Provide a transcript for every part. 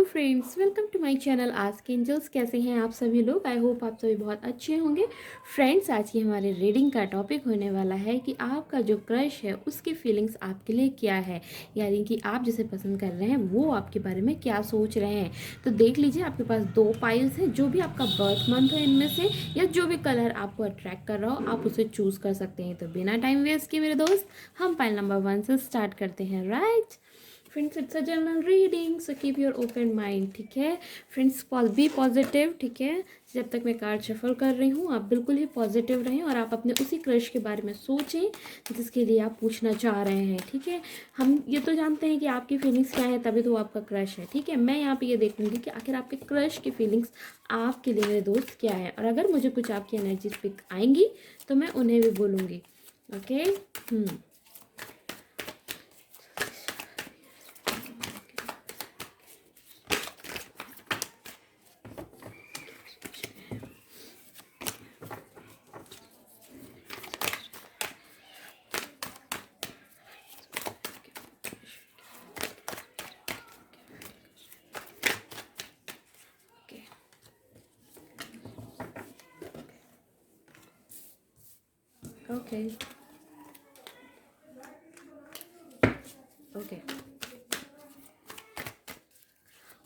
Hello friends, welcome to my channel ask angels. कैसे हैं आप सभी लोग? आई होप आप सभी बहुत अच्छे होंगे। फ्रेंड्स, आज की हमारे रीडिंग का टॉपिक होने वाला है कि आपका जो क्रश है उसकी फीलिंग्स आपके लिए क्या है, यानी कि आप जिसे पसंद कर रहे हैं वो आपके बारे में क्या सोच रहे हैं। तो देख लीजिए, आपके पास दो पाइल्स हैं। जो भी आपका बर्थ मंथ है इनमें से, या जो भी कलर आपको अट्रैक्ट कर रहा हो, आप उसे चूज़ कर सकते हैं। तो बिना टाइम वेस्ट किए मेरे दोस्त, हम पाइल नंबर 1 से स्टार्ट करते हैं। Right friends, it's a general reading, so keep your open mind. ठीक है फ्रेंड्स, बी पॉजिटिव। ठीक है, जब तक मैं कार्ड शफल कर रही हूँ आप बिल्कुल ही पॉजिटिव रहें और आप अपने उसी क्रश के बारे में सोचें जिसके लिए आप पूछना चाह रहे हैं। ठीक है, हम ये तो जानते हैं कि आपकी फीलिंग्स क्या है, तभी तो आपका क्रश है। ठीक है, मैं यहाँ पे ये देखूंगी कि आखिर आपके क्रश की फीलिंग्स आपके लिए मेरे दोस्त क्या है, और अगर मुझे कुछ आपकी एनर्जीज पिक आएंगी तो मैं उन्हें भी बोलूँगी। ओके। ओके ओके,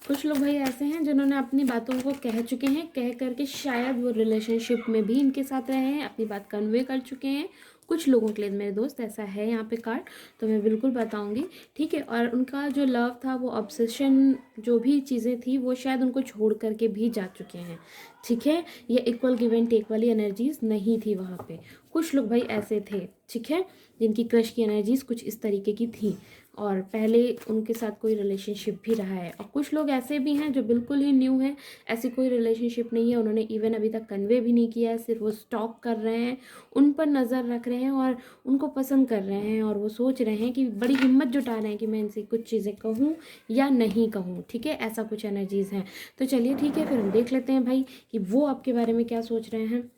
कुछ लोग भाई ऐसे हैं जिन्होंने अपनी बातों को कह चुके हैं, कह करके शायद वो रिलेशनशिप में भी इनके साथ रहे हैं, अपनी बात कन्वे कर चुके हैं। कुछ लोगों के लिए मेरे दोस्त ऐसा है यहाँ पे कार्ड, तो मैं बिल्कुल बताऊंगी। ठीक है, और उनका जो लव था, वो ऑब्सेशन, जो भी चीज़ें थी, वो शायद उनको छोड़ करके भी जा चुके हैं। ठीक है, ये इक्वल गिव एंड टेक वाली एनर्जीज नहीं थी वहाँ पे। कुछ लोग भाई ऐसे थे, ठीक है, जिनकी क्रश की एनर्जीज कुछ इस तरीके की थी और पहले उनके साथ कोई रिलेशनशिप भी रहा है। और कुछ लोग ऐसे भी हैं जो बिल्कुल ही न्यू हैं, ऐसी कोई रिलेशनशिप नहीं है, उन्होंने इवन अभी तक कन्वे भी नहीं किया है, सिर्फ वो स्टॉक कर रहे हैं, उन पर नज़र रख रहे हैं और उनको पसंद कर रहे हैं, और वो सोच रहे हैं कि बड़ी हिम्मत जुटा रहे हैं कि मैं इनसे कुछ चीज़ें कहूँ या नहीं कहूँ। ठीक है, ऐसा कुछ एनर्जीज़ हैं। तो चलिए ठीक है, फिर हम देख लेते हैं भाई कि वो आपके बारे में क्या सोच रहे हैं।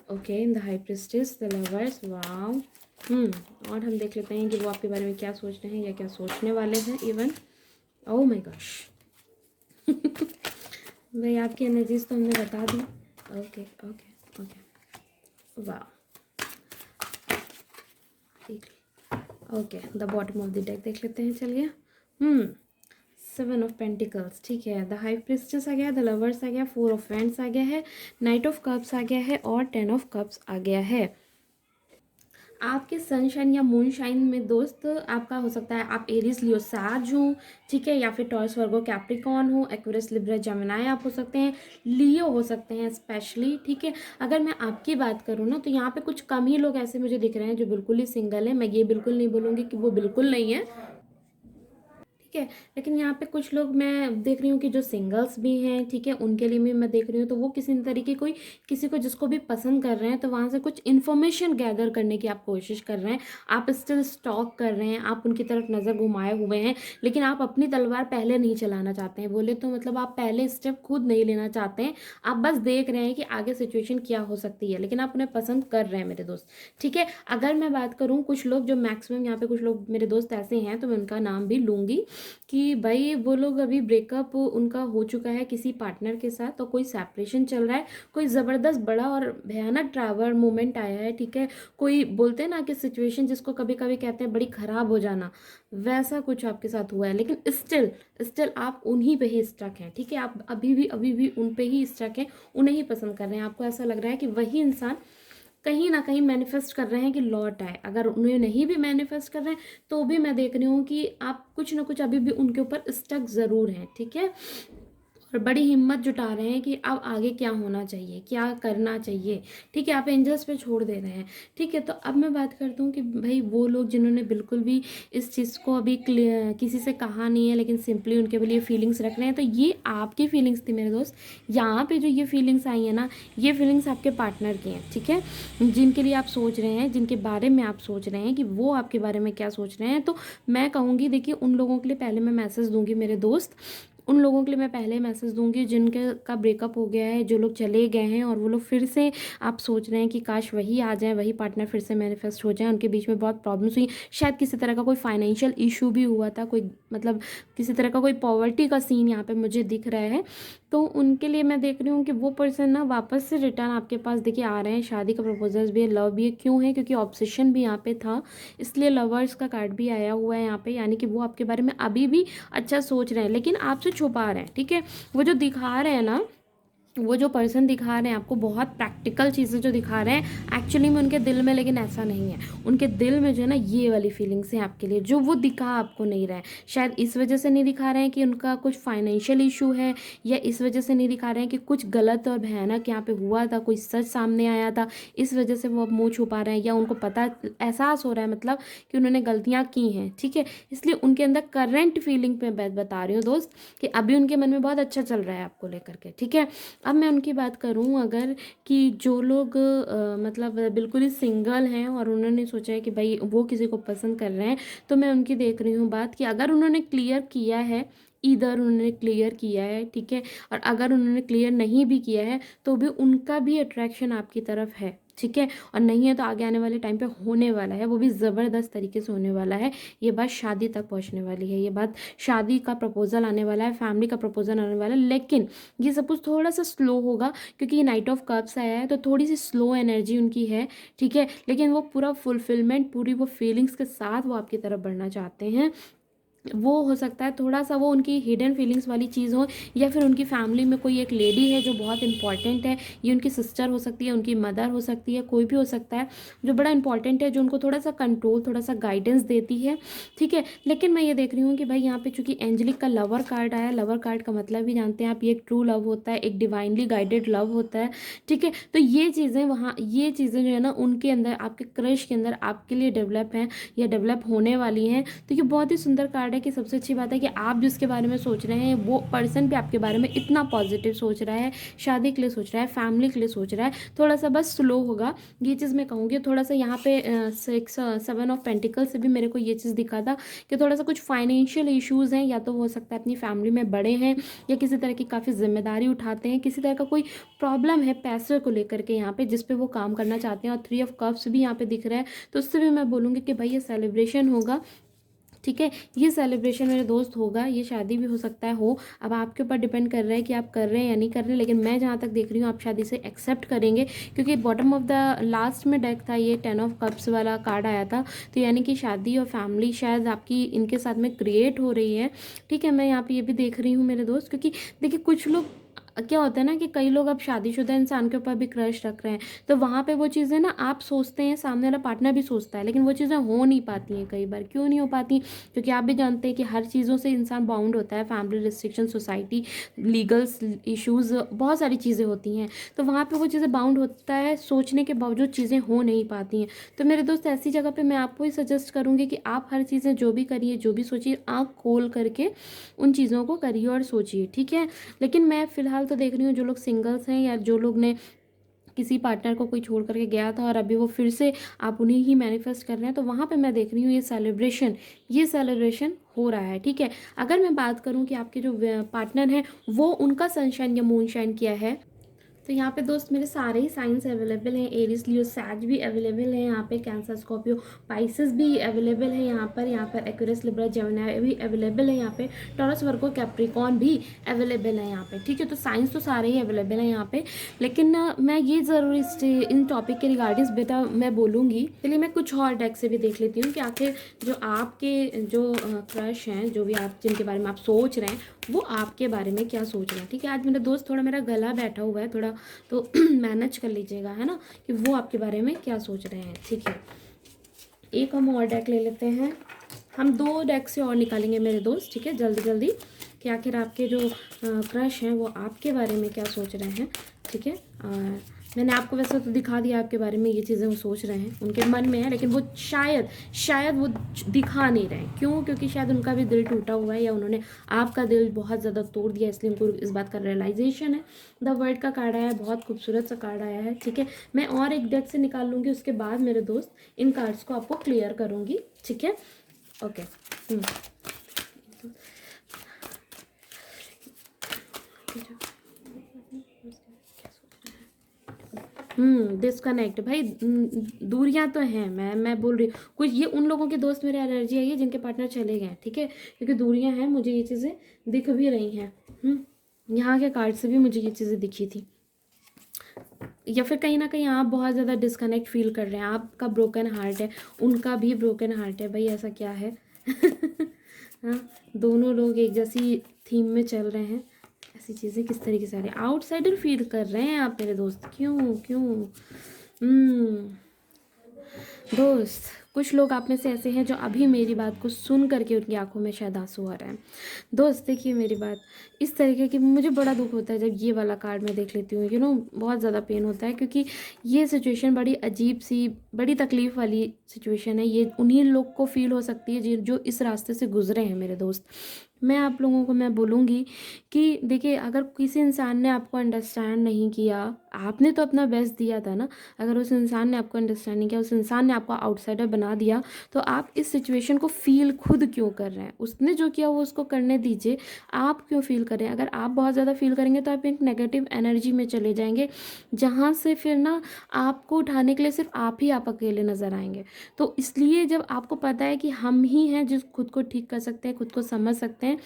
Okay, in the high priestess, the lovers, wow. और हम देख लेते हैं कि वो आपके बारे में क्या सोच रहे हैं या क्या सोचने वाले हैं इवन। ओह माय गॉश, भाई आपकी एनर्जीज तो हमने बता दी। ओके ओके ओके, वाह। Okay, the bottom of the deck देख लेते हैं। चलिए, 7 ऑफ पेंटिकल्स, ठीक है, द हाई प्रिस्टेस आ गया, द लवर्स आ गया, 4 ऑफ वैंड्स आ गया है, नाइट ऑफ कप्स आ गया है और 10 ऑफ कप्स आ गया है। आपके सनशाइन या मूनशाइन में दोस्त आपका हो सकता है आप एरिस लियो साज हो, ठीक है, या फिर टॉरस वर्गो कैप्रिकॉन हो, एक्वेरियस लिब्रा जेमिनी आप हो सकते हैं, लियो हो सकते हैं स्पेशली। ठीक है, अगर मैं आपकी बात करूँ ना, तो यहाँ पे कुछ कम ही लोग ऐसे मुझे दिख रहे हैं जो बिल्कुल ही सिंगल है। मैं ये बिल्कुल नहीं बोलूँगी कि वो बिल्कुल नहीं है, ठीक है, लेकिन यहाँ पे कुछ लोग मैं देख रही हूँ कि जो सिंगल्स भी हैं, ठीक है, उनके लिए भी मैं देख रही हूँ, तो वो किसी तरीके कोई किसी को जिसको भी पसंद कर रहे हैं, तो वहाँ से कुछ इन्फॉर्मेशन गैदर करने की आप कोशिश कर रहे हैं। आप स्टिल स्टॉक कर रहे हैं, आप उनकी तरफ नज़र घुमाए हुए हैं, लेकिन आप अपनी तलवार पहले नहीं चलाना चाहते हैं। बोले तो मतलब आप पहले स्टेप खुद नहीं लेना चाहते हैं, आप बस देख रहे हैं कि आगे सिचुएशन क्या हो सकती है, लेकिन आप उन्हें पसंद कर रहे हैं मेरे दोस्त। ठीक है, अगर मैं बात करूँ कुछ लोग जो मैक्सिमम यहाँ पे कुछ लोग मेरे दोस्त ऐसे हैं, तो मैं उनका नाम भी लूँगी कि भाई वो लोग अभी ब्रेकअप उनका हो चुका है किसी पार्टनर के साथ, तो कोई सेपरेशन चल रहा है, कोई ज़बरदस्त बड़ा और भयानक ट्रैवल मोमेंट आया है। ठीक है, कोई बोलते हैं ना कि सिचुएशन जिसको कभी कभी कहते हैं बड़ी ख़राब हो जाना, वैसा कुछ आपके साथ हुआ है, लेकिन स्टिल स्टिल आप उन्हीं पे ही स्टक हैं। ठीक है, आप अभी भी उन पे ही स्टक हैं, उन्हें ही पसंद कर रहे हैं। आपको ऐसा लग रहा है कि वही इंसान कहीं ना कहीं मैनिफेस्ट कर रहे हैं कि लौट आए। अगर उन्हें नहीं भी मैनिफेस्ट कर रहे हैं, तो भी मैं देख रही हूँ कि आप कुछ ना कुछ अभी भी उनके ऊपर स्टक ज़रूर हैं। ठीक है, और बड़ी हिम्मत जुटा रहे हैं कि अब आगे क्या होना चाहिए, क्या करना चाहिए। ठीक है, आप एंजल्स पे छोड़ दे रहे हैं। ठीक है, तो अब मैं बात करता हूँ कि भाई वो लोग जिन्होंने बिल्कुल भी इस चीज़ को अभी किसी से कहा नहीं है, लेकिन सिंपली उनके लिए फीलिंग्स रख रहे हैं, तो ये आपकी फीलिंग्स थी मेरे दोस्त। यहाँ पे जो ये फीलिंग्स आई हैं ना, ये फीलिंग्स आपके पार्टनर की हैं। ठीक है, जिनके लिए आप सोच रहे हैं, जिनके बारे में आप सोच रहे हैं कि वो आपके बारे में क्या सोच रहे हैं, तो मैं कहूँगी देखिए, उन लोगों के लिए पहले मैं मैसेज दूंगी मेरे दोस्त। उन लोगों के लिए मैं पहले मैसेज दूंगी जिनके का ब्रेकअप हो गया है, जो लोग चले गए हैं और वो लोग फिर से आप सोच रहे हैं कि काश वही आ जाए, वही पार्टनर फिर से मैनिफेस्ट हो जाए। उनके बीच में बहुत प्रॉब्लम्स हुई, शायद किसी तरह का कोई फाइनेंशियल इशू भी हुआ था, कोई मतलब किसी तरह का कोई पॉवर्टी का सीन यहाँ पे मुझे दिख रहा है। तो उनके लिए मैं देख रही हूँ कि वो पर्सन ना वापस से रिटर्न आपके पास देखिए आ रहे हैं। शादी का प्रपोजल्स भी है, लव भी है। क्यों है? क्योंकि ऑब्सेशन भी यहाँ पे था, इसलिए लवर्स का कार्ड भी आया हुआ है यहाँ पे। यानी कि वो आपके बारे में अभी भी अच्छा सोच रहे हैं, लेकिन आपसे छुपा रहे हैं। ठीक है, वो जो दिखा रहे हैं ना, वो जो पर्सन दिखा रहे हैं आपको बहुत प्रैक्टिकल चीज़ें जो दिखा रहे हैं एक्चुअली में उनके दिल में, लेकिन ऐसा नहीं है। उनके दिल में जो है ना ये वाली फीलिंग्स हैं आपके लिए, जो वो दिखा आपको नहीं रहे हैं। शायद इस वजह से नहीं दिखा रहे हैं कि उनका कुछ फाइनेंशियल इशू है, या इस वजह से नहीं दिखा रहे हैं कि कुछ गलत और भयानक यहाँ पे हुआ था, कोई सच सामने आया था, इस वजह से वो अब मुँह छुपा रहे हैं, या उनको पता एहसास हो रहा है मतलब कि उन्होंने गलतियाँ की हैं। ठीक है, इसलिए उनके अंदर करंट फीलिंग पे मैं बता रही हूँ दोस्त कि अभी उनके मन में बहुत अच्छा चल रहा है आपको लेकर के। ठीक है, अब मैं उनकी बात करूं अगर, कि जो लोग मतलब बिल्कुल ही सिंगल हैं और उन्होंने सोचा है कि भाई वो किसी को पसंद कर रहे हैं, तो मैं उनकी देख रही हूँ बात कि अगर उन्होंने क्लियर किया है, इधर उन्होंने क्लियर किया है, ठीक है, और अगर उन्होंने क्लियर नहीं भी किया है तो भी उनका भी अट्रैक्शन आपकी तरफ है। ठीक है, और नहीं है तो आगे आने वाले टाइम पे होने वाला है, वो भी ज़बरदस्त तरीके से होने वाला है। ये बात शादी तक पहुंचने वाली है, ये बात शादी का प्रपोजल आने वाला है, फैमिली का प्रपोजल आने वाला है। लेकिन ये सब कुछ थोड़ा सा स्लो होगा, क्योंकि ये नाइट ऑफ कप्स आया है, तो थोड़ी सी स्लो एनर्जी उनकी है। ठीक है, लेकिन वो पूरा फुलफिलमेंट, पूरी वो फीलिंग्स के साथ वो आपकी तरफ बढ़ना चाहते हैं। वो हो सकता है थोड़ा सा वो उनकी हिडन फीलिंग्स वाली चीज़ हो, या फिर उनकी फैमिली में कोई एक लेडी है जो बहुत इंपॉर्टेंट है। ये उनकी सिस्टर हो सकती है, उनकी मदर हो सकती है, कोई भी हो सकता है जो बड़ा इंपॉर्टेंट है, जो उनको थोड़ा सा कंट्रोल, थोड़ा सा गाइडेंस देती है। ठीक है, लेकिन मैं ये देख रही हूँ कि भाई यहाँ पे चूंकि एंजेलिक का लवर कार्ड आया, लवर कार्ड का मतलब भी जानते हैं आप, ये एक ट्रू लव होता है, एक डिवाइनली गाइडेड लव होता है। ठीक है, तो ये चीज़ें वहाँ, ये चीज़ें जो है ना उनके अंदर, आपके क्रश के अंदर आपके लिए डेवलप हैं या डेवलप होने वाली हैं। तो ये बहुत ही सुंदर कार्ड है कि सबसे अच्छी बात है कि आप जिसके बारे में सोच रहे हैं वो पर्सन भी आपके बारे में इतना पॉजिटिव सोच रहा है, शादी के लिए सोच रहा है, फैमिली के लिए सोच रहा है। थोड़ा सा बस स्लो होगा, ये चीज़ मैं कहूँगी। थोड़ा सा यहाँ पे 7 ऑफ पेंटिकल से भी मेरे को ये चीज़ दिखा था कि थोड़ा सा कुछ फाइनेंशियल इश्यूज़ हैं, या तो हो सकता है अपनी फैमिली में बड़े हैं, या किसी तरह की काफ़ी जिम्मेदारी उठाते हैं, किसी तरह का कोई प्रॉब्लम है पैसे को लेकर के यहाँ पे, जिस पे वो काम करना चाहते हैं। और 3 ऑफ कप्स भी यहाँ पे दिख रहा है, तो उससे भी मैं बोलूँगी कि भाई ये सेलिब्रेशन होगा। ठीक है, ये सेलिब्रेशन मेरे दोस्त होगा, ये शादी भी हो सकता है हो, अब आपके ऊपर डिपेंड कर रहा है कि आप कर रहे हैं या नहीं कर रहे हैं। लेकिन मैं जहाँ तक देख रही हूँ आप शादी से एक्सेप्ट करेंगे, क्योंकि बॉटम ऑफ द लास्ट में डेक था, ये 10 ऑफ कप्स वाला कार्ड आया था। तो यानी कि शादी और फैमिली शायद आपकी इनके साथ में क्रिएट हो रही है। ठीक है, मैं यहाँ पे ये भी देख रही हूँ मेरे दोस्त, क्योंकि देखिए कुछ लोग, क्या होता है ना कि कई लोग अब शादीशुदा इंसान के ऊपर भी क्रश रख रहे हैं, तो वहाँ पे वो चीज़ें ना आप सोचते हैं, सामने वाला पार्टनर भी सोचता है, लेकिन वो चीज़ें हो नहीं पाती हैं कई बार। क्यों नहीं हो पाती? क्योंकि आप भी जानते हैं कि हर चीज़ों से इंसान बाउंड होता है, family restriction, society, legals issues, बहुत सारी चीज़ें होती हैं। तो वहाँ पर वो चीज़ें बाउंड होता है, सोचने के बावजूद चीज़ें हो नहीं पाती हैं। तो मेरे दोस्त ऐसी जगह पर मैं आपको ही सजेस्ट करूँगी कि आप हर चीज़ें जो भी करिए, जो भी सोचिए, आँख खोल करके उन चीज़ों को करिए और सोचिए। ठीक है, लेकिन मैं फ़िलहाल तो देख रही हूँ जो लोग सिंगल्स हैं, या जो लोग ने किसी पार्टनर को कोई छोड़ करके गया था और अभी वो फिर से आप उन्हें ही मैनिफेस्ट कर रहे हैं, तो वहाँ पे मैं देख रही हूँ ये सेलिब्रेशन हो रहा है। ठीक है, अगर मैं बात करूँ कि आपके जो पार्टनर हैं वो, उनका सनशाइन या मूनशाइन क्या है, तो यहाँ पे दोस्त मेरे सारे ही साइंस अवेलेबल हैं। एरिस, लियो, सैज भी अवेलेबल है यहाँ पे, कैंसर, स्कॉर्पियो, पाइसेस भी अवेलेबल है यहाँ पर एक्वेरियस, लिब्रा, जेमिनी भी अवेलेबल है यहाँ पे, टॉरस, वर्गो, कैप्रिकॉन भी अवेलेबल है यहाँ पे। ठीक है, तो साइंस तो सारे ही अवेलेबल हैं यहाँ पे। लेकिन मैं ये ज़रूर इन टॉपिक के रिगार्डिंग बेटा मैं बोलूँगी। चलिए मैं कुछ और डेक से भी देख लेती हूँ कि आखिर जो आपके जो क्रश हैं, जो भी आप जिनके बारे में आप सोच रहे हैं, वो आपके बारे में क्या सोच रहे हैं। ठीक है, आज मेरा दोस्त थोड़ा मेरा गला बैठा हुआ है थोड़ा, तो मैनेज कर लीजिएगा, है ना, कि वो आपके बारे में क्या सोच रहे हैं। ठीक है, एक हम और डेक ले लेते हैं, हम 2 डेक से और निकालेंगे मेरे दोस्त। ठीक है, जल्दी जल्दी, कि आखिर आपके जो क्रश हैं वो आपके बारे में क्या सोच रहे हैं। ठीक है, मैंने आपको वैसे तो दिखा दिया आपके बारे में, ये चीज़ें वो सोच रहे हैं, उनके मन में है, लेकिन वो शायद वो दिखा नहीं रहे हैं। क्यों? क्योंकि शायद उनका भी दिल टूटा हुआ है, या उन्होंने आपका दिल बहुत ज़्यादा तोड़ दिया, इसलिए उनको इस बात का रियलाइजेशन है। द वर्ल्ड का कार्ड आया है, बहुत खूबसूरत सा कार्ड आया है। ठीक है, मैं और एक डेक से निकाल लूँगी, उसके बाद मेरे दोस्त इन कार्ड्स को आपको क्लियर करूँगी। ठीक है, ओके। डिस्कनेक्ट भाई, दूरियां तो हैं, मैं बोल रही हूँ कुछ, ये उन लोगों के दोस्त मेरे एनर्जी आई है जिनके पार्टनर चले गए, ठीक है, क्योंकि दूरियां हैं, मुझे ये चीज़ें दिख भी रही हैं। यहाँ के कार्ड से भी मुझे ये चीज़ें दिखी थी, या फिर कहीं ना कहीं आप बहुत ज़्यादा डिस्कनेक्ट फील कर रहे हैं, आपका ब्रोकन हार्ट है, उनका भी ब्रोकन हार्ट है भाई, ऐसा क्या है। हाँ, दोनों लोग एक जैसी थीम में चल रहे हैं, ऐसी चीज़ें किस तरीके से आ रही है, आउटसाइडर फील कर रहे हैं आप मेरे दोस्त, क्यों क्यों। दोस्त, कुछ लोग आप में से ऐसे हैं जो अभी मेरी बात को सुन करके उनकी आंखों में शायद आंसू आ रहे हैं। दोस्त देखिए मेरी बात, इस तरीके की, मुझे बड़ा दुख होता है जब ये वाला कार्ड मैं देख लेती हूँ, बहुत ज़्यादा पेन होता है, क्योंकि ये सिचुएशन बड़ी अजीब सी, बड़ी तकलीफ़ वाली सिचुएशन है, ये उन्हीं लोग को फील हो सकती है जो इस रास्ते से गुजरे हैं मेरे दोस्त। मैं आप लोगों को मैं बोलूँगी कि देखिए, अगर किसी इंसान ने आपको अंडरस्टैंड नहीं किया, आपने तो अपना बेस्ट दिया था ना, अगर उस इंसान ने आपको अंडरस्टैंड नहीं किया, उस इंसान ने आपको आउटसाइडर बना दिया, तो आप इस सिचुएशन को फील खुद क्यों कर रहे हैं। उसने जो किया वो उसको करने दीजिए, आप क्यों फील करें। अगर आप बहुत ज़्यादा फील करेंगे तो आप एक नेगेटिव एनर्जी में चले जाएंगे, जहाँ से फिर ना आपको उठाने के लिए सिर्फ आप अकेले नज़र आएंगे। तो इसलिए जब आपको पता है कि हम ही हैं जो खुद को ठीक कर सकते हैं, खुद को समझ सकते हैं,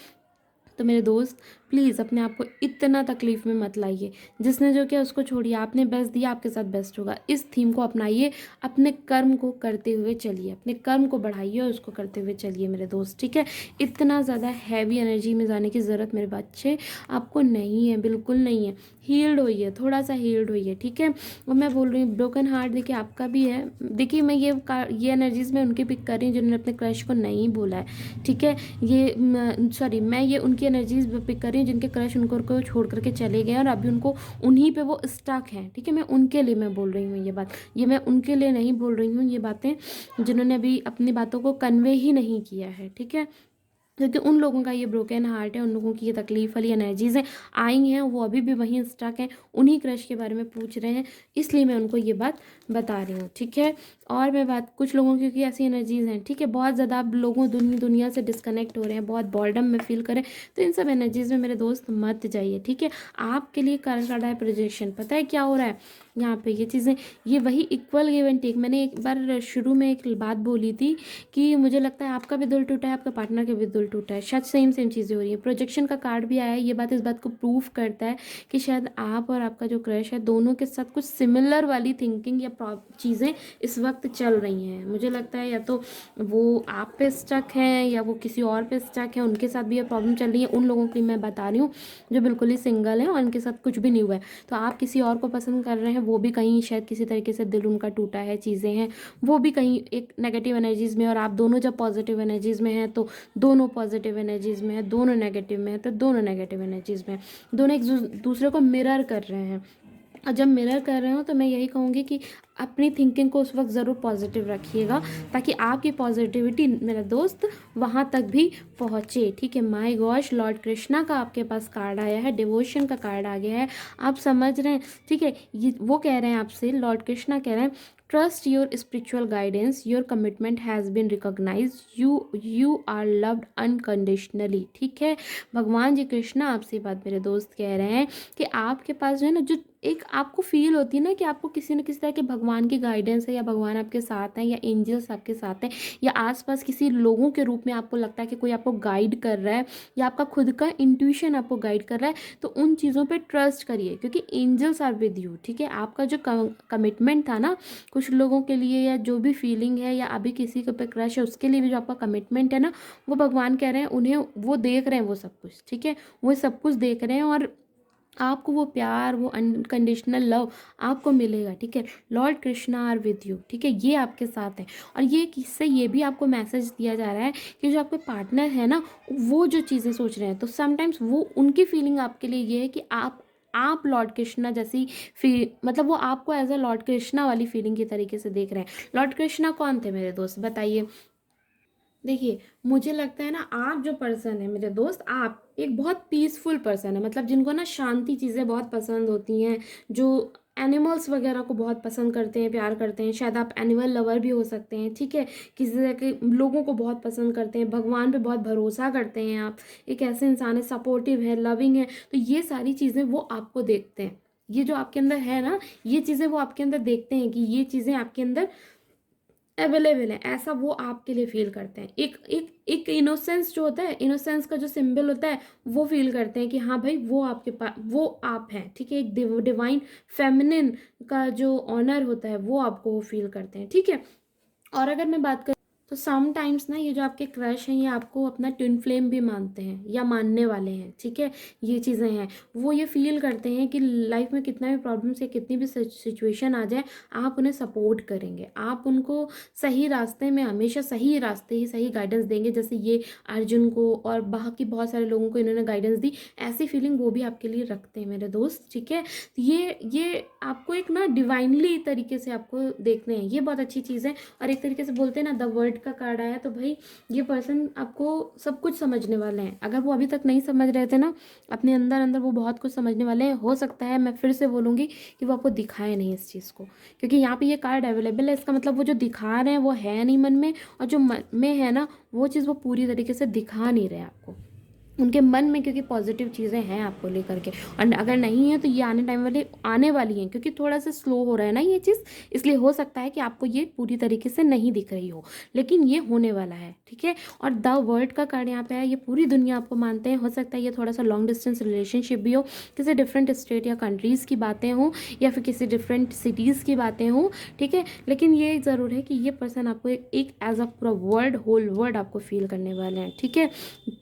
तो मेरे दोस्त प्लीज़ अपने आप को इतना तकलीफ़ में मत लाइए। जिसने जो किया उसको छोड़िए, आपने बेस्ट दिया, आपके साथ बेस्ट होगा। इस थीम को अपनाइए, अपने कर्म को करते हुए चलिए, अपने कर्म को बढ़ाइए और उसको करते हुए चलिए मेरे दोस्त, ठीक है। इतना ज़्यादा हैवी एनर्जी में जाने की ज़रूरत मेरे बच्चे आपको नहीं है, बिल्कुल नहीं है। हील्ड होइए, थोड़ा सा हील्ड होइए, ठीक है। और मैं बोल रही हूँ ब्रोकन हार्ट देखिए आपका भी है। देखिए मैं ये एनर्जीज में उनकी पिक कर रही हूँ जिन्होंने अपने क्रश को नहीं बोला है, ठीक है। सॉरी, मैं ये उनकी एनर्जीज पिक कर रही हूँ जिनके क्रश उनको छोड़ करके चले गए और अभी उनको उन्हीं पे वो स्टक हैं, ठीक है। मैं उनके लिए मैं बोल रही हूँ ये बात, ये मैं उनके लिए नहीं बोल रही हूँ ये बातें जिन्होंने अभी अपनी बातों को कन्वे ही नहीं किया है, ठीक है। क्योंकि उन लोगों का ये ब्रोकन हार्ट है, उन लोगों की ये तकलीफ वाली एनर्जीज हैं, आई हैं, वो अभी भी वहीं स्टक हैं, उन्हीं क्रश के बारे में पूछ रहे हैं, इसलिए मैं उनको ये बात बता रही हूँ, ठीक है। और मैं बात, कुछ लोगों की क्योंकि ऐसी एनर्जीज हैं, ठीक है, बहुत ज़्यादा आप लोगों दुनिया से डिस्कनेक्ट हो रहे हैं, बहुत बॉर्डम में फील करें, तो इन सब एनर्जीज में मेरे दोस्त मत जाइए, ठीक है। आपके लिए कर रहा है प्रोजेक्शन, पता है क्या हो रहा है यहाँ पे, ये चीज़ें, ये वही इक्वल गिव एंड टेक। मैंने एक बार शुरू में एक बात बोली थी कि मुझे लगता है आपका भी दिल टूटा है, आपका पार्टनर का भी दिल टूटा है, शायद सेम चीज़ें हो रही है। प्रोजेक्शन का कार्ड भी आया है, ये बात इस बात को प्रूफ करता है कि शायद आप और आपका जो क्रश है दोनों के साथ कुछ सिमिलर वाली थिंकिंग या चीज़ें इस वक्त चल रही हैं। मुझे लगता है या तो वो आप पे स्टक हैं या वो किसी और पे स्टक है, उनके साथ भी ये प्रॉब्लम चल रही है। उन लोगों के लिए मैं बता रही हूँ जो बिल्कुल ही सिंगल हैं और उनके साथ कुछ भी नहीं हुआ है, तो आप किसी और को पसंद कर रहे हैं, वो भी कहीं शायद किसी तरीके से दिल उनका टूटा है, चीज़ें हैं, वो भी कहीं एक नेगेटिव एनर्जीज में, और आप दोनों जब पॉजिटिव एनर्जीज में हैं तो दोनों पॉजिटिव एनर्जीज में है, दोनों नेगेटिव में है तो दोनों नेगेटिव एनर्जीज में, दोनों एक दूसरे को मिरर कर रहे हैं। और जब मिरर कर रहे हो तो मैं यही कहूँगी कि अपनी थिंकिंग को उस वक्त ज़रूर पॉजिटिव रखिएगा, ताकि आपकी पॉजिटिविटी मेरा दोस्त वहाँ तक भी पहुँचे, ठीक है। माय गॉश, लॉर्ड कृष्णा का आपके पास कार्ड आया है, डिवोशन का कार्ड आ गया है, आप समझ रहे हैं, ठीक है। ये वो कह रहे हैं आपसे, लॉर्ड कृष्णा कह रहे हैं, trust your spiritual guidance, your commitment has been recognize, you are loved unconditionally, ठीक है। भगवान जी कृष्णा आपसे बात मेरे दोस्त कह रहे हैं कि आपके पास जो है ना, जो एक आपको फील होती है ना कि आपको किसी न किसी तरह के भगवान की गाइडेंस है, या भगवान आपके साथ हैं, या एंजल्स आपके साथ हैं, या आसपास किसी लोगों के रूप में आपको लगता है कि कोई आपको गाइड कर रहा है, या आपका खुद का इंट्यूशन आपको गाइड कर रहा है, तो उन चीज़ों पे ट्रस्ट करिए, क्योंकि एंजल्स आर विद यू, ठीक है। आपका जो कमिटमेंट था ना कुछ लोगों के लिए, या जो भी फीलिंग है, या अभी किसी के पे क्रश है, उसके लिए भी जो आपका कमिटमेंट है ना, वो भगवान कह रहे हैं उन्हें, वो देख रहे हैं वो सब कुछ, ठीक है। वो सब कुछ देख रहे हैं और आपको वो प्यार, वो अनकंडीशनल लव आपको मिलेगा, ठीक है। Lord Krishna are with you, ठीक है, ये आपके साथ है। और ये किससे, ये भी आपको मैसेज दिया जा रहा है कि जो आपके पार्टनर है ना, वो जो चीज़ें सोच रहे हैं, तो समटाइम्स वो उनकी फीलिंग आपके लिए ये है कि आप लॉर्ड कृष्णा जैसी मतलब वो आपको एज अ लॉर्ड कृष्णा वाली फीलिंग के तरीके से देख रहे हैं। लॉर्ड कृष्णा कौन थे मेरे दोस्त, बताइए। देखिए मुझे लगता है ना, आप जो पर्सन है मेरे दोस्त, आप एक बहुत पीसफुल पर्सन है, मतलब जिनको ना शांति चीज़ें बहुत पसंद होती हैं, जो एनिमल्स वगैरह को बहुत पसंद करते हैं, प्यार करते हैं, शायद आप एनिमल लवर भी हो सकते हैं, ठीक है। किसी तरह के लोगों को बहुत पसंद करते हैं, भगवान पे बहुत भरोसा करते हैं, आप एक ऐसे इंसान है, सपोर्टिव है, लविंग है, तो ये सारी चीज़ें वो आपको देखते हैं। ये जो आपके अंदर है ना, ये चीज़ें वो आपके अंदर देखते हैं कि ये चीज़ें आपके अंदर अवेलेबल है, ऐसा वो आपके लिए फील करते हैं। एक एक एक इनोसेंस जो होता है, इनोसेंस का जो सिंबल होता है, वो फील करते हैं कि हाँ भाई वो आपके पास, वो आप हैं, ठीक है। एक डिवाइन फेमिनिन का जो ऑनर होता है वो आपको वो फील करते हैं, ठीक है। और अगर मैं बात करूँ तो समटाइम्स ना ये जो आपके क्रश हैं ये आपको अपना ट्विन फ्लेम भी मानते हैं या मानने वाले हैं, ठीक है। ये चीज़ें हैं, वो ये फील करते हैं कि लाइफ में कितना भी प्रॉब्लम्स या कितनी भी सिचुएशन आ जाए, आप उन्हें सपोर्ट करेंगे, आप उनको सही रास्ते में हमेशा सही रास्ते ही सही गाइडेंस देंगे। जैसे ये अर्जुन को और बाकी बहुत सारे लोगों को इन्होंने गाइडेंस दी, ऐसी फीलिंग वो भी आपके लिए रखते हैं मेरे दोस्त, ठीक है। ये आपको एक ना डिवाइनली तरीके से आपको देखते हैं, ये बहुत अच्छी चीज़ है। और एक तरीके से बोलते हैं ना, द वर्ल्ड का कार्ड आया, तो भाई ये पर्सन आपको सब कुछ समझने वाले हैं। अगर वो अभी तक नहीं समझ रहे थे ना, अपने अंदर अंदर वो बहुत कुछ समझने वाले हैं। हो सकता है, मैं फिर से बोलूँगी कि वो आपको दिखाए नहीं इस चीज़ को, क्योंकि यहाँ पे ये कार्ड अवेलेबल है, इसका मतलब वो जो दिखा रहे हैं वो है नहीं मन में, और जो मन में है ना वो चीज़ वो पूरी तरीके से दिखा नहीं रहे आपको उनके मन में, क्योंकि पॉजिटिव चीज़ें हैं आपको लेकर के। और अगर नहीं है तो ये आने टाइम वाले आने वाली हैं, क्योंकि थोड़ा सा स्लो हो रहा है ना ये चीज़, इसलिए हो सकता है कि आपको ये पूरी तरीके से नहीं दिख रही हो, लेकिन ये होने वाला है, ठीक है। और द वर्ल्ड का कार्ड यहाँ पे है, ये पूरी दुनिया आपको मानते हैं। हो सकता है ये थोड़ा सा लॉन्ग डिस्टेंस रिलेशनशिप भी हो, किसी डिफरेंट स्टेट या कंट्रीज़ की बातें हों, या फिर किसी डिफरेंट सिटीज़ की बातें हों, ठीक है। लेकिन ये ज़रूर है कि ये पर्सन आपको एक एज अ पूरा वर्ल्ड, होल वर्ल्ड आपको फील करने वाले हैं, ठीक है।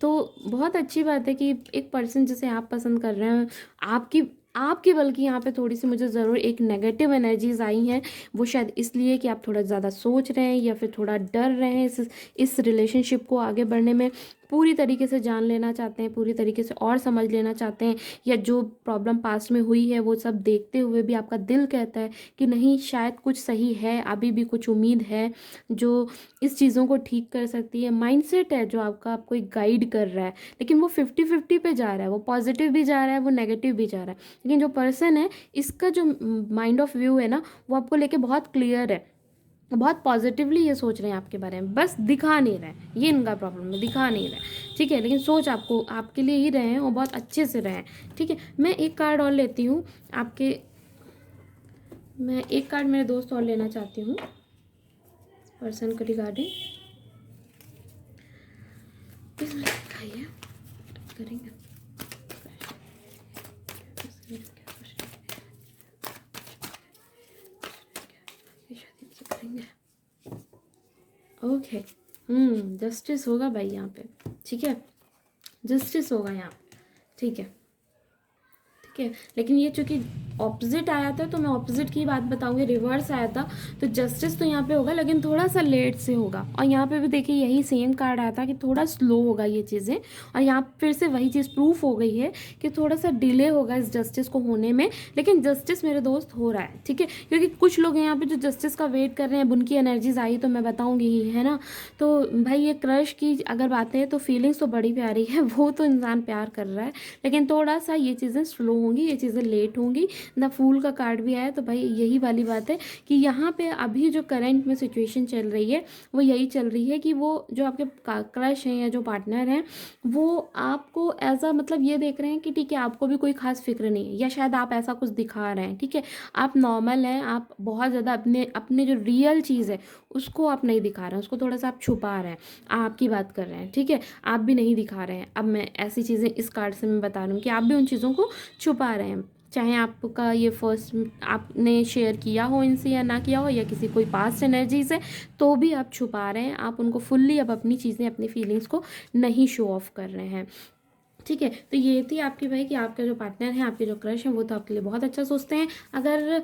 तो बहुत अच्छी बात है कि एक पर्सन जिसे आप पसंद कर रहे हैं, आपकी आपकी बल्कि यहाँ पे थोड़ी सी मुझे ज़रूर एक नेगेटिव एनर्जीज आई हैं। वो शायद इसलिए कि आप थोड़ा ज़्यादा सोच रहे हैं या फिर थोड़ा डर रहे हैं इस रिलेशनशिप को आगे बढ़ने में, पूरी तरीके से जान लेना चाहते हैं, पूरी तरीके से और समझ लेना चाहते हैं, या जो प्रॉब्लम पास्ट में हुई है वो सब देखते हुए भी आपका दिल कहता है कि नहीं, शायद कुछ सही है, अभी भी कुछ उम्मीद है जो इस चीज़ों को ठीक कर सकती है। माइंडसेट है जो आपको एक गाइड कर रहा है, लेकिन वो 50-50 पे जा रहा है, वो पॉजिटिव भी जा रहा है, वो नेगेटिव भी जा रहा है। लेकिन जो पर्सन है, इसका जो माइंड ऑफ व्यू है ना, वो आपको लेके बहुत क्लियर है, बहुत पॉजिटिवली ये सोच रहे हैं आपके बारे में, बस दिखा नहीं रहे हैं, ये इनका प्रॉब्लम है, दिखा नहीं रहे, ठीक है। लेकिन सोच आपको आपके लिए ही रहे हैं और बहुत अच्छे से रहे हैं, ठीक है। मैं एक कार्ड और लेती हूँ आपके, मैं एक कार्ड मेरे दोस्त और लेना चाहती हूँ पर्सन को रिगार्डिंग, दिखाइए करेंगे। ओके, जस्टिस होगा भाई यहाँ पे, ठीक है, जस्टिस होगा यहाँ, ठीक है, ठीक है। लेकिन ये चूंकि ऑपोजिट आया था तो मैं ऑपोजिट की बात बताऊंगी, रिवर्स आया था तो जस्टिस तो यहाँ पे होगा, लेकिन थोड़ा सा लेट से होगा। और यहाँ पे भी देखिए यही सेम कार्ड आया था कि थोड़ा स्लो होगा ये चीज़ें, और यहाँ फिर से वही चीज़ प्रूफ हो गई है कि थोड़ा सा डिले होगा इस जस्टिस को होने में, लेकिन जस्टिस मेरे दोस्त हो रहा है, ठीक है। क्योंकि कुछ लोग यहाँ पे जो जस्टिस का वेट कर रहे हैं, उनकी एनर्जीज आई तो मैं बताऊँगी ही, है ना। तो भाई ये क्रश की अगर बातें हैं तो फीलिंग्स तो बड़ी प्यारी है, वो तो इंसान प्यार कर रहा है, लेकिन थोड़ा सा ये चीज़ें स्लो होंगी, ये चीज़ें लेट होंगी। द फूल का कार्ड भी आया, तो भाई यही वाली बात है कि यहाँ पे अभी जो करंट में सिचुएशन चल रही है वो यही चल रही है कि वो जो आपके क्रश हैं या जो पार्टनर हैं, वो आपको एज अ मतलब ये देख रहे हैं कि ठीक है, आपको भी कोई खास फिक्र नहीं है, या शायद आप ऐसा कुछ दिखा रहे हैं, ठीक है, आप नॉर्मल हैं, आप बहुत ज़्यादा अपने अपने जो रियल चीज़ है उसको आप नहीं दिखा रहे हैं, उसको थोड़ा सा आप छुपा रहे हैं, आपकी बात कर रहे हैं, ठीक है, आप भी नहीं दिखा रहे हैं। अब मैं ऐसी चीज़ें इस कार्ड से मैं बता रही हूँ कि आप भी उन चीज़ों को छुपा रहे हैं, चाहे आपका ये फर्स्ट आपने शेयर किया हो इनसे या ना किया हो, या किसी कोई पास्ट एनर्जी से, तो भी आप छुपा रहे हैं, आप उनको फुल्ली अब अपनी चीज़ें, अपनी फीलिंग्स को नहीं शो ऑफ कर रहे हैं, ठीक है। तो ये थी आपकी भाई कि आपका जो पार्टनर है, आपके जो क्रश है, वो तो आपके लिए बहुत अच्छा सोचते हैं, अगर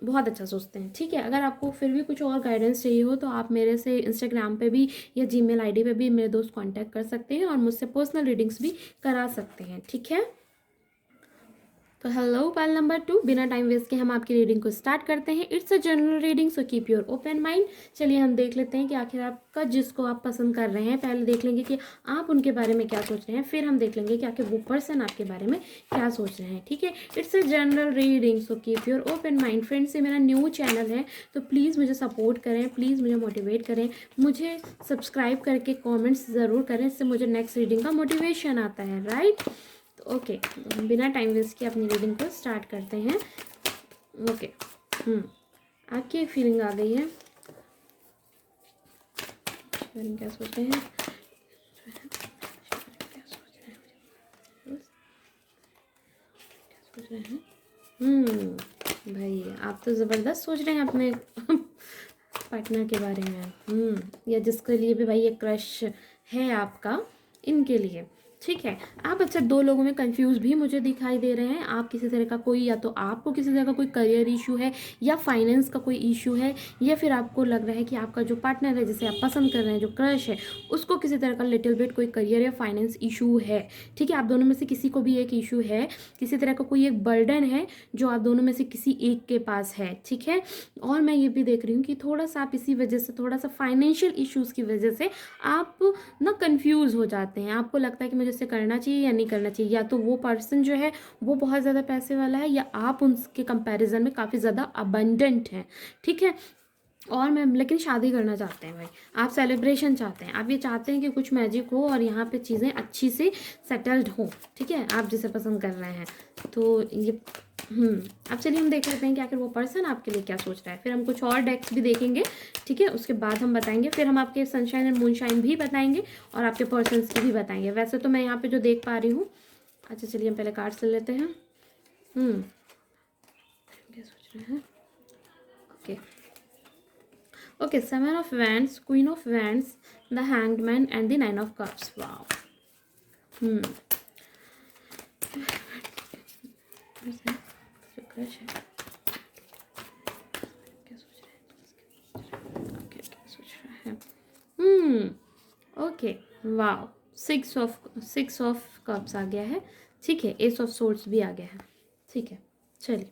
बहुत अच्छा सोचते हैं, ठीक है। अगर आपको फिर भी कुछ और गाइडेंस चाहिए हो तो आप मेरे से इंस्टाग्राम पे भी या जीमेल आईडी पे भी मेरे दोस्त कांटेक्ट कर सकते हैं और मुझसे पर्सनल रीडिंग्स भी करा सकते हैं, ठीक है। तो हेलो पाल नंबर 2, बिना टाइम वेस्ट के हम आपकी रीडिंग को स्टार्ट करते हैं। It's a general reading, so keep your open mind. चलिए हम देख लेते हैं कि आखिर आपका जिसको आप पसंद कर रहे हैं, पहले देख लेंगे कि आप उनके बारे में क्या सोच रहे हैं, फिर हम देख लेंगे कि आखिर वो पर्सन आपके बारे में क्या सोच रहे हैं। ठीक है, it's a general reading, so keep your open mind. Friends, ये मेरा न्यू चैनल है, तो प्लीज़ मुझे सपोर्ट करें, प्लीज़ मुझे मोटिवेट करें, मुझे सब्सक्राइब करके कॉमेंट्स ज़रूर करें, इससे मुझे नेक्स्ट रीडिंग का मोटिवेशन आता है, राइट। तो ओके, तो हम बिना टाइम वेस्ट किए अपनी रीडिंग को स्टार्ट करते हैं। ओके, आपकी एक फीलिंग आ गई है, क्या सोच रहे हैं, क्या सोच रहे हैं। भाई आप तो ज़बरदस्त सोच रहे हैं अपने पार्टनर के बारे में, या जिसके लिए भी भाई ये क्रश है आपका, इनके लिए। ठीक है, आप अच्छा 2 लोगों में कंफ्यूज भी मुझे दिखाई दे रहे हैं। आप किसी तरह का कोई, या तो आपको किसी तरह का कोई करियर इशू है, या फाइनेंस का कोई इशू है, या फिर आपको लग रहा है कि आपका जो पार्टनर है, जिसे आप पसंद कर रहे हैं, जो क्रश है, उसको किसी तरह का लिटिल बिट कोई करियर या फाइनेंस इशू है। ठीक है, आप दोनों में से किसी को भी एक इशू है, किसी तरह का कोई एक बर्डन है जो आप दोनों में से किसी एक के पास है। ठीक है, और मैं ये भी देख रही हूँ कि थोड़ा सा आप इसी वजह से, थोड़ा सा फाइनेंशियल इश्यूज़ की वजह से आप ना कंफ्यूज हो जाते हैं। आपको लगता है कि मुझे इसे करना चाहिए या नहीं करना चाहिए, या तो वो पर्सन जो है वो बहुत ज़्यादा पैसे वाला है, या आप उनके कंपैरिजन में काफ़ी ज़्यादा अबंडेंट हैं। ठीक है, और मैं लेकिन शादी करना चाहते हैं भाई, आप सेलिब्रेशन चाहते हैं, आप ये चाहते हैं कि कुछ मैजिक हो और यहाँ पे चीज़ें अच्छी से सेटल्ड हो। ठीक है, आप जिसे पसंद कर रहे हैं, तो ये अब चलिए हम देख लेते हैं कि आखिर वो पर्सन आपके लिए क्या सोच रहा है। फिर हम कुछ और डेक्स भी देखेंगे, ठीक है, उसके बाद हम बताएंगे। फिर हम आपके सनशाइन एंड मूनशाइन भी बताएंगे और आपके पर्सन्स की भी बताएंगे। वैसे तो मैं यहाँ पे जो देख पा रही हूँ, अच्छा चलिए हम पहले कार्ड्स ले लेते हैं। क्या सोच रहे हैं, okay okay, 7 of Wands, Queen of Wands, the Hanged Man and the 9 of Cups. Wow. जो क्रश है, क्या सोच रहे हैं, ओके क्या सोच रहा है। ओके, वाओ, 6 of Cups आ गया है। ठीक है, Ace of Swords भी आ गया है। ठीक है, चलिए,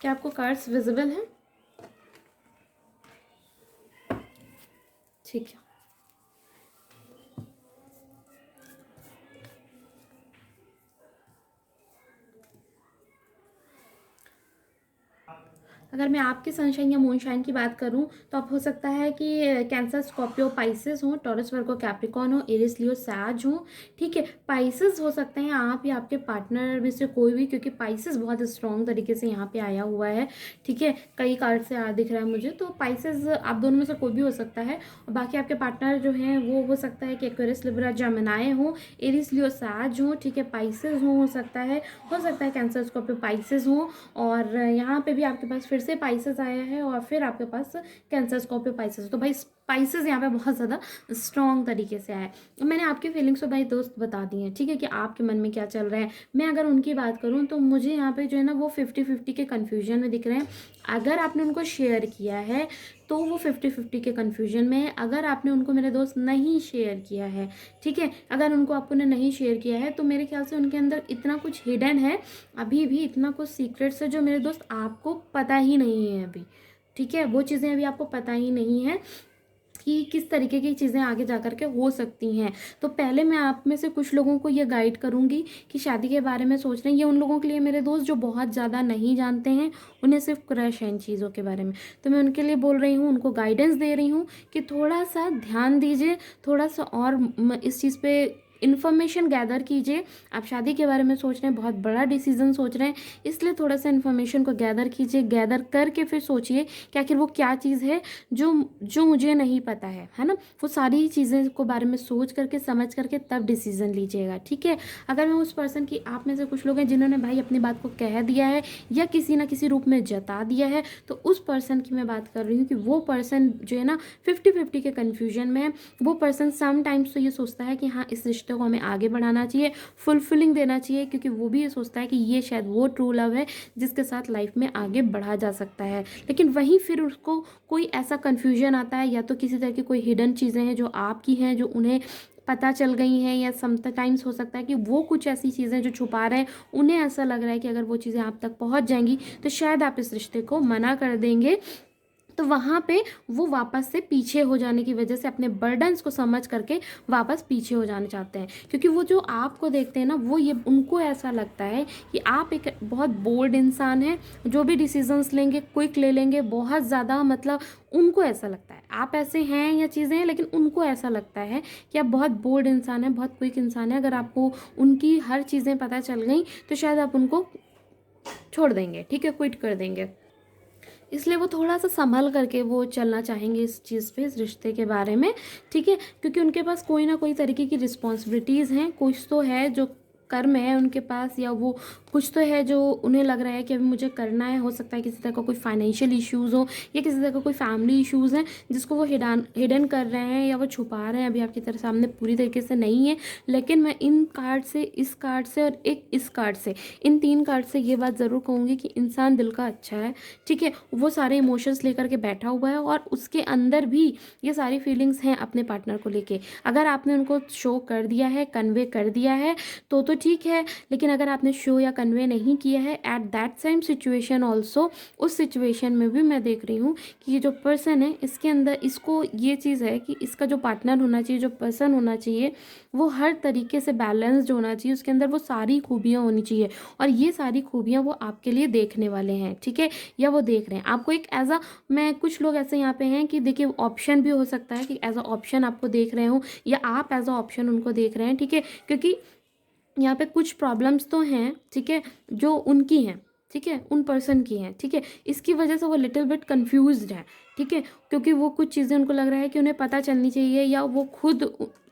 क्या आपको कार्ड्स विजिबल हैं? ठीक है, अगर मैं आपके सनशाइन या मूनशाइन की बात करूं, तो आप हो सकता है कि कैंसर, स्कॉर्पियो, पाइसेस हो, टॉरस, वर्गो, कैप्रिकॉर्न हो, एरिस, लियो, सैज हो। ठीक है, पाइसेस हो सकते हैं आप या आपके पार्टनर में से कोई भी, क्योंकि पाइसेस बहुत स्ट्रॉन्ग तरीके से यहाँ पे आया हुआ है। ठीक है, कई कार्ड से दिख रहा है मुझे, तो पाइसेस आप दोनों में से कोई भी हो सकता है। और बाकी आपके पार्टनर जो हैं वो हो सकता है कि एक्वेरियस, लिब्रा, जेमिनी हो, एरिस, लियो, सैज हो। ठीक है, पाइसेस हो सकता है कैंसर, स्कॉर्पियो, पाइसेस हो। और यहाँ पे भी आपके पास फिर से पाइसेस आया है, और फिर आपके पास कैंसर, स्कॉर्पियो, पाइसेस। तो भाई स्पाइसेस यहाँ पे बहुत ज़्यादा स्ट्रॉन्ग तरीके से आया है। मैंने आपकी फीलिंग्स तो भाई दोस्त बता दी हैं, ठीक है, कि आपके मन में क्या चल रहा है। मैं अगर उनकी बात करूँ तो मुझे यहाँ पे जो है ना वो 50-50 के कन्फ्यूजन में दिख रहे हैं। अगर आपने उनको शेयर किया है तो वो 50-50 के कन्फ्यूजन में है। अगर आपने उनको, मेरे दोस्त, नहीं शेयर किया है, ठीक है, अगर उनको आपको ने नहीं शेयर किया है, तो मेरे ख्याल से उनके अंदर इतना कुछ हिडन है, अभी भी इतना कुछ सीक्रेट्स है जो मेरे दोस्त आपको पता ही नहीं है अभी। ठीक है, वो चीज़ें अभी आपको पता ही नहीं है कि किस तरीके की चीज़ें आगे जा कर के हो सकती हैं। तो पहले मैं आप में से कुछ लोगों को ये गाइड करूँगी कि शादी के बारे में सोच रहे हैं। ये उन लोगों के लिए मेरे दोस्त जो बहुत ज़्यादा नहीं जानते हैं, उन्हें सिर्फ क्रश है इन चीज़ों के बारे में। तो मैं उनके लिए बोल रही हूँ, उनको गाइडेंस दे रही हूँ कि थोड़ा सा ध्यान दीजिए, थोड़ा सा और इस चीज़ पे इन्फॉर्मेशन गैदर कीजिए। आप शादी के बारे में सोच रहे हैं, बहुत बड़ा डिसीजन सोच रहे हैं, इसलिए थोड़ा सा इन्फॉर्मेशन को गैदर कीजिए। गैदर करके फिर सोचिए कि आखिर वो क्या चीज़ है जो मुझे नहीं पता है ना। वो सारी चीज़ें को बारे में सोच करके, समझ करके तब डिसीजन लीजिएगा। ठीक है, अगर मैं उस पर्सन की, आप में से कुछ लोग हैं जिन्होंने भाई अपनी बात को कह दिया है या किसी ना किसी रूप में जता दिया है, तो उस पर्सन की मैं बात कर रही हूँ कि वो पर्सन जो है ना 50-50 के कन्फ्यूजन में है। वो पर्सन समटाइम्स तो ये सोचता है कि हाँ, इस रिश्ते को हमें आगे बढ़ाना चाहिए, फुलफिलिंग देना चाहिए, क्योंकि वो भी ये सोचता है कि ये शायद वो ट्रू लव है जिसके साथ लाइफ में आगे बढ़ा जा सकता है। लेकिन वहीं फिर उसको कोई ऐसा कन्फ्यूजन आता है, या तो किसी तरह की कोई हिडन चीज़ें हैं जो आपकी हैं, जो उन्हें पता चल गई हैं, या समटाइम्स हो सकता है कि वो कुछ ऐसी चीज़ें जो छुपा रहे हैं, उन्हें ऐसा लग रहा है कि अगर वो चीज़ें आप तक पहुंच जाएंगी तो शायद आप इस रिश्ते को मना कर देंगे। तो वहाँ पे वो वापस से पीछे हो जाने की वजह से अपने बर्डन्स को समझ करके वापस पीछे हो जाना चाहते हैं, क्योंकि वो जो आपको देखते हैं ना, वो ये उनको ऐसा लगता है कि आप एक बहुत बोल्ड इंसान हैं, जो भी डिसीजंस लेंगे क्विक ले लेंगे, बहुत ज़्यादा, मतलब उनको ऐसा लगता है आप ऐसे हैं या चीज़ें हैं, लेकिन उनको ऐसा लगता है कि आप बहुत बोल्ड इंसान हैं, बहुत क्विक इंसान हैं। अगर आपको उनकी हर चीज़ें पता चल गई तो शायद आप उनको छोड़ देंगे, ठीक है, क्विट कर देंगे। इसलिए वो थोड़ा सा संभल करके वो चलना चाहेंगे इस चीज़ पे, इस रिश्ते के बारे में, ठीक है, क्योंकि उनके पास कोई ना कोई तरीके की रिस्पॉन्सिबिलिटीज़ हैं, कुछ तो है जो कर्म है उनके पास, या वो कुछ तो है जो उन्हें लग रहा है कि अभी मुझे करना है। हो सकता है किसी तरह का कोई फाइनेंशियल इश्यूज़ हो, या किसी तरह का कोई फैमिली इश्यूज़ हैं जिसको वो हिडन कर रहे हैं, या वो छुपा रहे हैं, अभी आपकी तरफ सामने पूरी तरीके से नहीं है। लेकिन मैं इन कार्ड से, इस कार्ड से और एक इस कार्ड से, इन 3 कार्ड से ये बात ज़रूर कहूँगी कि इंसान दिल का अच्छा है, ठीक है, वो सारे इमोशंस लेकर के बैठा हुआ है, और उसके अंदर भी ये सारी फीलिंग्स हैं अपने पार्टनर को लेके। अगर आपने उनको शो कर दिया है, कन्वे कर दिया है तो ठीक है, लेकिन अगर आपने शो या कन्वे नहीं किया है, at that same situation also, उस सिचुएशन में भी मैं देख रही हूँ कि ये जो पर्सन है, इसके अंदर इसको ये चीज़ है कि इसका जो पार्टनर होना चाहिए, जो पर्सन होना चाहिए, वो हर तरीके से बैलेंस्ड होना चाहिए, उसके अंदर वो सारी खूबियाँ होनी चाहिए, और ये सारी खूबियाँ वो आपके लिए देखने वाले हैं, ठीक है, या वो देख रहे हैं आपको एक एज अ, मैं कुछ लोग ऐसे यहाँ पे हैं कि देखिए ऑप्शन भी हो सकता है कि एज अ ऑप्शन आपको देख रहे हो, या आप एज अ ऑप्शन उनको देख रहे हैं, ठीक है, क्योंकि यहाँ पे कुछ प्रॉब्लम्स तो हैं, ठीक है, जो उनकी हैं, ठीक है, उन पर्सन की हैं, ठीक है, इसकी वजह से वो लिटिल बिट कंफ्यूज्ड है, ठीक है, क्योंकि वो कुछ चीज़ें उनको लग रहा है कि उन्हें पता चलनी चाहिए, या वो खुद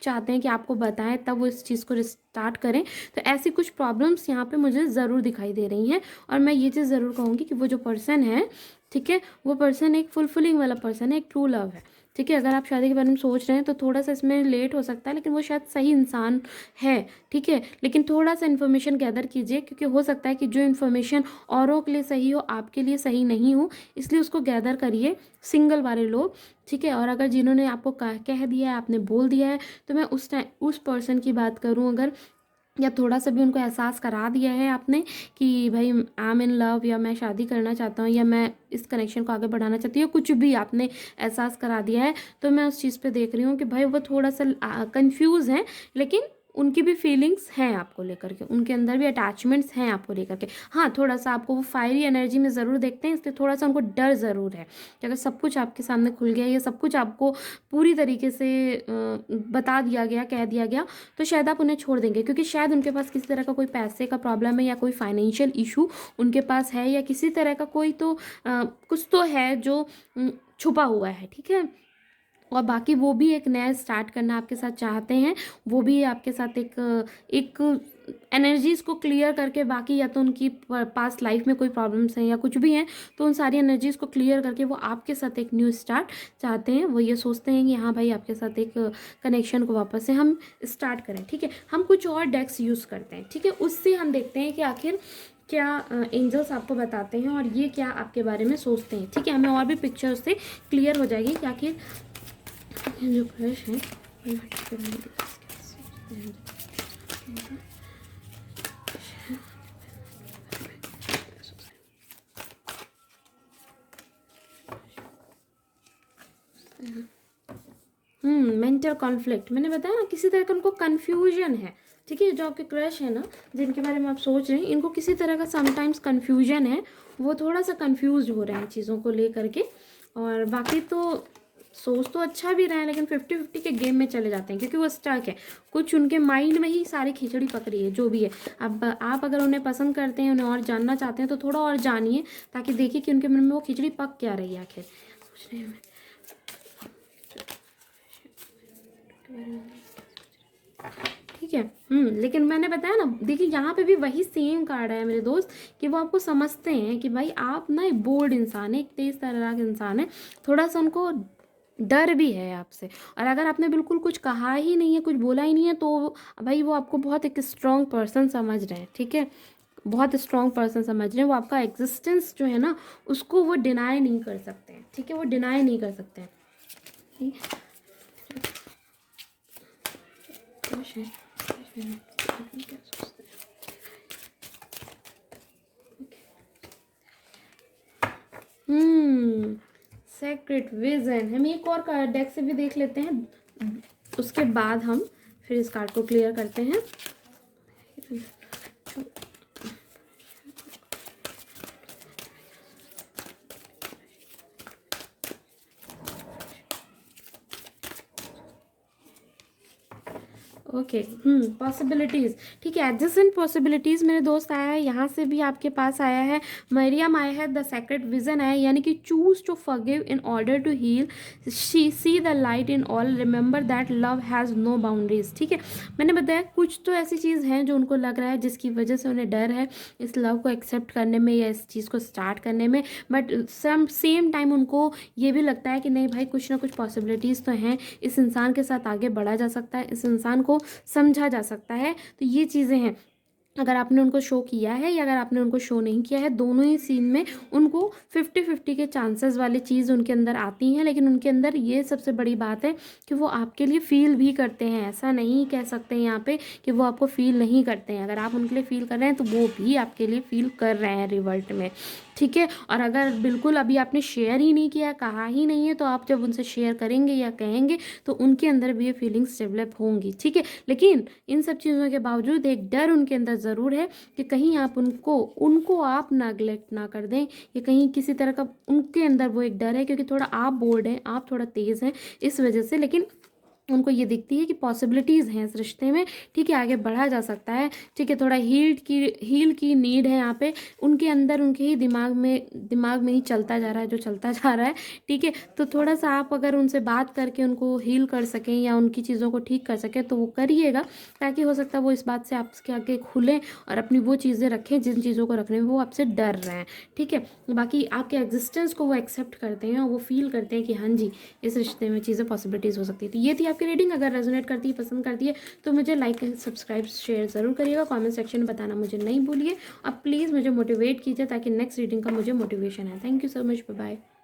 चाहते हैं कि आपको बताएं तब वो इस चीज़ को स्टार्ट करें। तो ऐसी कुछ प्रॉब्लम्स यहाँ पे मुझे ज़रूर दिखाई दे रही हैं, और मैं ये चीज़ ज़रूर कहूँगी कि वो जो पर्सन है, ठीक है, वो पर्सन एक फुलफिलिंग वाला पर्सन है, एक ट्रू लव है, ठीक है। अगर आप शादी के बारे में सोच रहे हैं तो थोड़ा सा इसमें लेट हो सकता है, लेकिन वो शायद सही इंसान है, ठीक है, लेकिन थोड़ा सा इन्फॉर्मेशन गैदर कीजिए, क्योंकि हो सकता है कि जो इन्फॉर्मेशन औरों के लिए सही हो, आपके लिए सही नहीं हो, इसलिए उसको गैदर करिए, सिंगल वाले लोग, ठीक है। और अगर जिन्होंने आपको कह दिया है, आपने बोल दिया है, तो मैं उस टाइम उस पर्सन की बात करूँ अगर, या थोड़ा सा भी उनको एहसास करा दिया है आपने कि भाई आई एम इन लव, या मैं शादी करना चाहता हूँ, या मैं इस कनेक्शन को आगे बढ़ाना चाहती हूँ, कुछ भी आपने एहसास करा दिया है, तो मैं उस चीज़ पे देख रही हूँ कि भाई वो थोड़ा सा कंफ्यूज हैं, लेकिन उनकी भी फीलिंग्स हैं आपको लेकर के, उनके अंदर भी अटैचमेंट्स हैं आपको लेकर के। हाँ, थोड़ा सा आपको वो फायरी एनर्जी में ज़रूर देखते हैं, इसलिए थोड़ा सा उनको डर ज़रूर है कि अगर सब कुछ आपके सामने खुल गया, या सब कुछ आपको पूरी तरीके से बता दिया गया, कह दिया गया, तो शायद आप उन्हें छोड़ देंगे, क्योंकि शायद उनके पास किसी तरह का कोई पैसे का प्रॉब्लम है, या कोई फाइनेंशियल इशू उनके पास है, या किसी तरह का कोई तो कुछ तो है जो छुपा हुआ है, ठीक है। और बाकी वो भी एक नया स्टार्ट करना आपके साथ चाहते हैं, वो भी आपके साथ एक एनर्जीज को क्लियर करके, बाकी या तो उनकी पास्ट लाइफ में कोई प्रॉब्लम्स हैं या कुछ भी हैं, तो उन सारी एनर्जीज को क्लियर करके वो आपके साथ एक न्यू स्टार्ट चाहते हैं। वो ये सोचते हैं कि हाँ भाई, आपके साथ एक कनेक्शन को वापस से हम स्टार्ट करें, ठीक है। हम कुछ और डेक्स यूज़ करते हैं, ठीक है, उससे हम देखते हैं कि आखिर क्या एंजल्स आपको बताते हैं, और ये क्या आपके बारे में सोचते हैं, ठीक है। हमें और भी पिक्चर उससे क्लियर हो जाएगी कि आखिर जो क्रश है मेंटल कॉन्फ्लिक्ट, मैंने बताया ना, किसी तरह का उनको कन्फ्यूजन है, ठीक है। जो आपके क्रश है ना, जिनके बारे में आप सोच रहे हैं, इनको किसी तरह का समटाइम्स कन्फ्यूजन है, वो थोड़ा सा कन्फ्यूज हो रहे हैं चीज़ों को लेकर के। और बाकी तो सोच तो अच्छा भी रहे हैं, लेकिन 50-50 के गेम में चले जाते हैं, क्योंकि वो स्टक है, कुछ उनके माइंड में ही सारी खिचड़ी पक रही है, जो भी है। अब आप अगर उन्हें पसंद करते हैं, उन्हें और जानना चाहते हैं, तो थोड़ा और जानिए, ताकि देखिए कि उनके मन में वो खिचड़ी पक क्या रही है आखिर, सोच रहे हैं। ठीक है, लेकिन मैंने बताया ना, देखिए यहाँ पे भी वही सेम कार्ड है मेरे दोस्त, कि वो आपको समझते हैं कि भाई आप ना एक बोल्ड इंसान है, एक तेज तर्राक इंसान है, थोड़ा सा उनको डर भी है आपसे। और अगर आपने बिल्कुल कुछ कहा ही नहीं है, कुछ बोला ही नहीं है, तो भाई वो आपको बहुत एक स्ट्रॉन्ग पर्सन समझ रहे हैं, ठीक है, बहुत स्ट्रॉन्ग पर्सन समझ रहे हैं। वो आपका एग्जिस्टेंस जो है ना, उसको वो डिनाई नहीं कर सकते हैं, ठीक है, वो डिनाई नहीं कर सकते हैं, क्या सोचते हैं। Secret vision. हम एक और कार्ड डेक से भी देख लेते हैं, उसके बाद हम फिर इस कार्ड को क्लियर करते हैं। ओके, पॉसिबिलिटीज़, ठीक है। एडजेसेंट पॉसिबिलिटीज़ मेरे दोस्त आया है, यहाँ से भी आपके पास आया है, मरियम आया है, द सेक्रेट विजन आया है, यानी कि choose to forgive in order to heal, see the light in all, remember that love has no boundaries. ठीक है, मैंने बताया कुछ तो ऐसी चीज़ है जो उनको लग रहा है, जिसकी वजह से उन्हें डर है इस लव को एक्सेप्ट करने में या इस चीज़ को स्टार्ट करने में, बट सेम टाइम उनको ये भी लगता है कि नहीं भाई, कुछ ना कुछ पॉसिबिलिटीज़ तो हैं, इस इंसान के साथ आगे बढ़ा जा सकता है, इस इंसान को समझा जा सकता है। तो ये चीज़ें हैं, अगर आपने उनको शो किया है या अगर आपने उनको शो नहीं किया है, दोनों ही सीन में उनको 50-50 के चांसेस वाली चीज़ उनके अंदर आती हैं, लेकिन उनके अंदर ये सबसे बड़ी बात है कि वो आपके लिए फील भी करते हैं। ऐसा नहीं कह सकते हैं यहाँ पे कि वो आपको फील नहीं करते हैं, अगर आप उनके लिए फील कर रहे हैं तो वो भी आपके लिए फील कर रहे हैं रिवर्ट में। ठीक है, और अगर बिल्कुल अभी आपने शेयर ही नहीं किया, कहा ही नहीं है, तो आप जब उनसे शेयर करेंगे या कहेंगे तो उनके अंदर भी ये फीलिंग्स डेवलप होंगी। ठीक है, लेकिन इन सब चीज़ों के बावजूद एक डर उनके अंदर ज़रूर है कि कहीं आप उनको आप नेगलेक्ट ना कर दें, या कहीं किसी तरह का उनके अंदर वो एक डर है, क्योंकि थोड़ा आप बोल्ड हैं, आप थोड़ा तेज़ हैं इस वजह से, लेकिन उनको ये दिखती है कि पॉसिबिलिटीज़ हैं इस रिश्ते में। ठीक है, आगे बढ़ा जा सकता है। ठीक है, थोड़ा हील की नीड है यहाँ पे उनके अंदर, उनके ही दिमाग में ही चलता जा रहा है जो चलता जा रहा है। ठीक है, तो थोड़ा सा आप अगर उनसे बात करके उनको हील कर सकें या उनकी चीज़ों को ठीक कर सकें तो वो करिएगा, ताकि हो सकता है वो इस बात से आपके आगे खुलें और अपनी वो चीज़ें रखें जिन चीज़ों को रखने में वो आपसे डर रहे हैं। ठीक है, बाकी आपके एग्जिस्टेंस को वो एक्सेप्ट करते हैं और वो फील करते हैं कि हाँ जी, इस रिश्ते में चीज़ें पॉसिबिलिटीज़ हो सकती है। तो ये थी आपकी रीडिंग। अगर रेजोनेट करती है, पसंद करती है, तो मुझे लाइक सब्सक्राइब शेयर ज़रूर करिएगा, कमेंट सेक्शन में बताना मुझे नहीं भूलिए, और प्लीज़ मुझे मोटिवेट कीजिए ताकि नेक्स्ट रीडिंग का मुझे मोटिवेशन है। Thank you so much, bye bye.